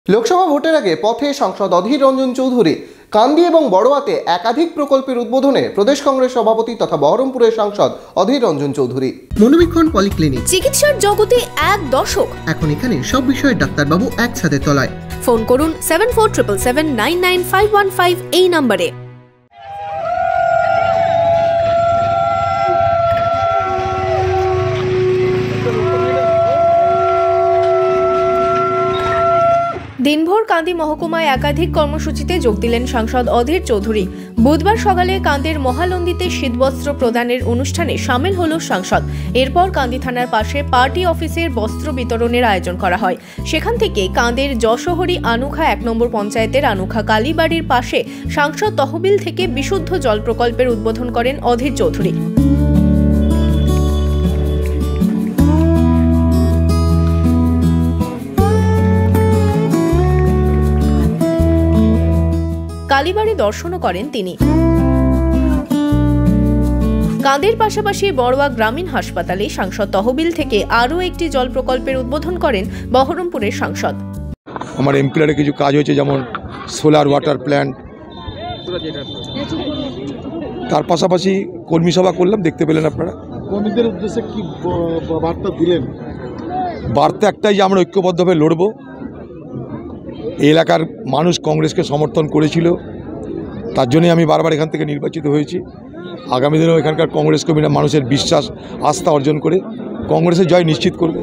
লোকসভা ভোটের আগে পথে সাংসদ অধীর রঞ্জন চৌধুরী কান্দি এবং বড়োয়াতে একাধিক প্রকল্পের উদ্বোধনে প্রদেশ কংগ্রেস সভাপতি তথা বহরমপুরের সাংসদ অধীর রঞ্জন চৌধুরী। মনোবীক্ষণ পলিক্লিনিক, চিকিৎসার জগতে এক দশক। এখন এখানে সব বিষয়ে ডাক্তারবাবু একসাথে তলায়। ফোন করুন 7477799515 এই নম্বরে। দিনভর কান্দি মহকুমায় একাধিক কর্মসূচিতে যোগ দিলেন সাংসদ অধীর চৌধুরী। বুধবার সকালে কান্দির মহালন্দিতে শীতবস্ত্র প্রদানের অনুষ্ঠানে সামিল হল সাংসদ। এরপর কান্দি থানার পাশে পার্টি অফিসের বস্ত্র বিতরণের আয়োজন করা হয়। সেখান থেকে কান্দির যশোহরী আনুখা 1 নম্বর পঞ্চায়েতের আনুখা কালীবাড়ির পাশে সাংসদ তহবিল থেকে বিশুদ্ধ জল প্রকল্পের উদ্বোধন করেন অধীর চৌধুরী। কালীবাড়ি দর্শনও করেন তিনি। কান্দির পাশাপাশি বড়োয়া গ্রামীণ হাসপাতালে সাংসদ তহবিল থেকে আরও একটি জল প্রকল্পের উদ্বোধন করেন বহরমপুরের সাংসদ। আমার এমপিআরে কিছু কাজ হয়েছে, যেমন সোলার ওয়াটার প্ল্যান্ট, তার পাশাপাশি কর্মী সভা করলাম, দেখতে পেলেন আপনারা। কর্মীদের উদ্দেশ্যে কি বার্তা দিলেন? বার্তা একটাই যে আমরা ঐক্যবদ্ধভাবে লড়ব। এই এলাকার মানুষ কংগ্রেসকে সমর্থন করেছিল, তার জন্যই আমি বারবার এখান থেকে নির্বাচিত হয়েছি। আগামী দিনেও এখানকার কংগ্রেস কর্মীরা মানুষের বিশ্বাস আস্থা অর্জন করে কংগ্রেসের জয় নিশ্চিত করবে।